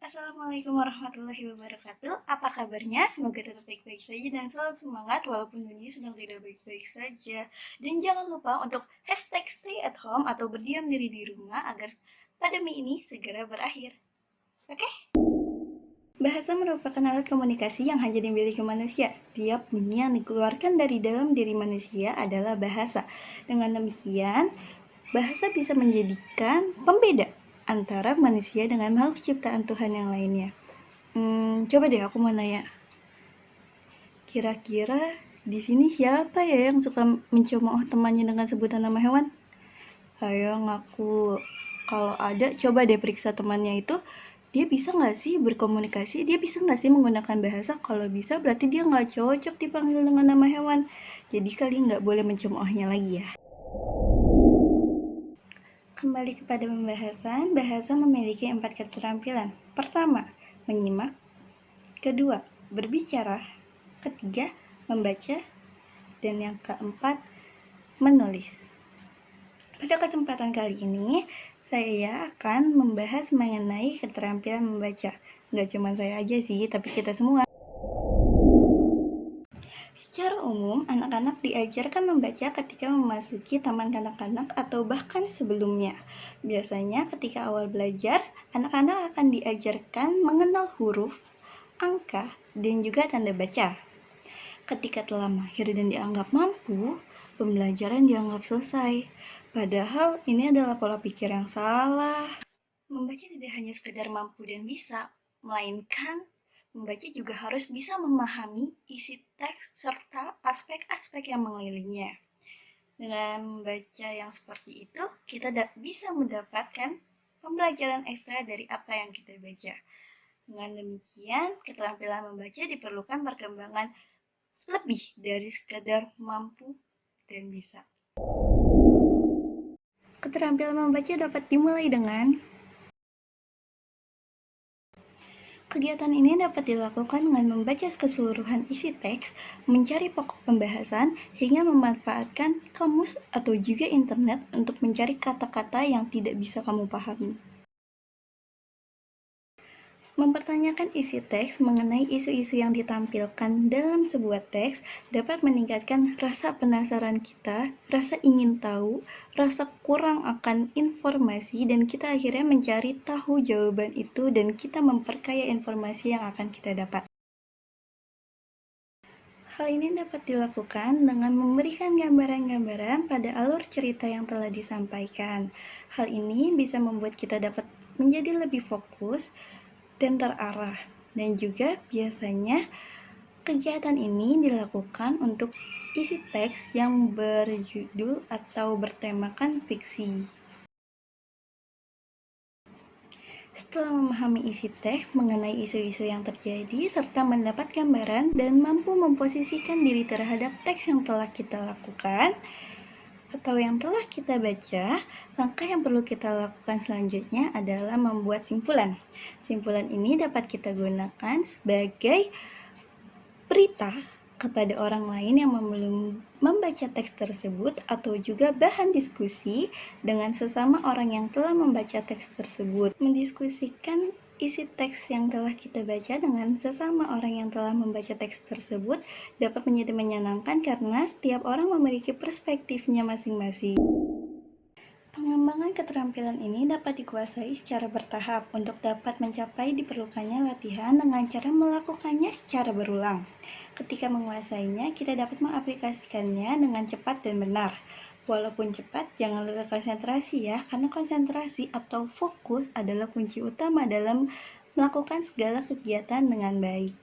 Assalamualaikum warahmatullahi wabarakatuh. Apa kabarnya? Semoga tetap baik-baik saja dan selalu semangat walaupun dunia sedang tidak baik-baik saja. Dan jangan lupa untuk hashtag stay at home atau berdiam diri di rumah agar pandemi ini segera berakhir. Oke? Bahasa merupakan alat komunikasi yang hanya dimiliki manusia. Setiap bunyi yang dikeluarkan dari dalam diri manusia adalah bahasa. Dengan demikian, bahasa bisa menjadikan pembeda antara manusia dengan makhluk ciptaan Tuhan yang lainnya. Coba deh aku mau nanya. Kira-kira di sini siapa ya yang suka mencemooh temannya dengan sebutan nama hewan? Ayo ngaku. Kalau ada, coba deh periksa temannya itu. Dia bisa nggak sih berkomunikasi? Dia bisa nggak sih menggunakan bahasa? Kalau bisa, berarti dia nggak cocok dipanggil dengan nama hewan. Jadi kalian nggak boleh mencemoohnya lagi ya. Kembali kepada pembahasan, bahasa memiliki 4 keterampilan. Pertama, menyimak. Kedua, berbicara. Ketiga, membaca. Dan yang keempat, menulis. Pada kesempatan kali ini, saya akan membahas mengenai keterampilan membaca. Nggak cuma saya aja sih, tapi kita semua. Secara umum, anak-anak diajarkan membaca ketika memasuki taman kanak-kanak atau bahkan sebelumnya. Biasanya ketika awal belajar, anak-anak akan diajarkan mengenal huruf, angka, dan juga tanda baca. Ketika telah mahir dan dianggap mampu, pembelajaran dianggap selesai. Padahal ini adalah pola pikir yang salah. Membaca tidak hanya sekedar mampu dan bisa, melainkan membaca juga harus bisa memahami isi teks serta aspek-aspek yang mengelilinginya. Dengan membaca yang seperti itu, kita bisa mendapatkan pembelajaran ekstra dari apa yang kita baca. Dengan demikian, keterampilan membaca diperlukan perkembangan lebih dari sekedar mampu dan bisa. Keterampilan membaca dapat dimulai dengan kegiatan ini dapat dilakukan dengan membaca keseluruhan isi teks, mencari pokok pembahasan, hingga memanfaatkan kamus atau juga internet untuk mencari kata-kata yang tidak bisa kamu pahami. Mempertanyakan isi teks mengenai isu-isu yang ditampilkan dalam sebuah teks dapat meningkatkan rasa penasaran kita, rasa ingin tahu, rasa kurang akan informasi, dan kita akhirnya mencari tahu jawaban itu dan kita memperkaya informasi yang akan kita dapat. Hal ini dapat dilakukan dengan memberikan gambaran-gambaran pada alur cerita yang telah disampaikan. Hal ini bisa membuat kita dapat menjadi lebih fokus dan terarah. Dan juga biasanya kegiatan ini dilakukan untuk isi teks yang berjudul atau bertemakan fiksi. Setelah memahami isi teks mengenai isu-isu yang terjadi serta mendapat gambaran dan mampu memposisikan diri terhadap teks yang telah kita lakukan atau yang telah kita baca, langkah yang perlu kita lakukan selanjutnya adalah membuat simpulan. Simpulan ini dapat kita gunakan sebagai berita kepada orang lain yang belum membaca teks tersebut atau juga bahan diskusi dengan sesama orang yang telah membaca teks tersebut. Mendiskusikan isi teks yang telah kita baca dengan sesama orang yang telah membaca teks tersebut dapat menjadi menyenangkan karena setiap orang memiliki perspektifnya masing-masing. Pengembangan keterampilan ini dapat dikuasai secara bertahap. Untuk dapat mencapai diperlukannya latihan dengan cara melakukannya secara berulang. Ketika menguasainya, kita dapat mengaplikasikannya dengan cepat dan benar. Walaupun cepat, jangan lupa konsentrasi ya, karena konsentrasi atau fokus adalah kunci utama dalam melakukan segala kegiatan dengan baik.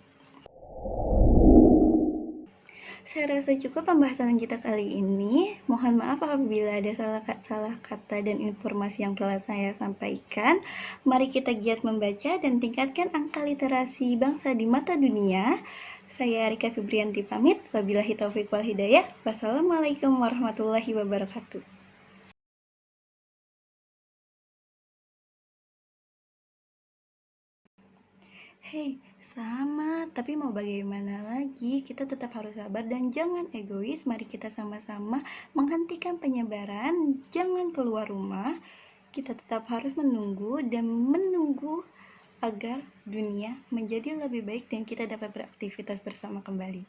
Saya rasa cukup pembahasan kita kali ini. Mohon maaf apabila ada salah kata dan informasi yang telah saya sampaikan. Mari kita giat membaca dan tingkatkan angka literasi bangsa di mata dunia. Saya Rika Fibrianti pamit. Wabillahi taufiq wal hidayah. Wassalamualaikum warahmatullahi wabarakatuh. Hei, sama, tapi mau bagaimana lagi? Kita tetap harus sabar dan jangan egois. Mari kita sama-sama menghentikan penyebaran. Jangan keluar rumah. Kita tetap harus menunggu agar dunia menjadi lebih baik dan kita dapat beraktivitas bersama kembali.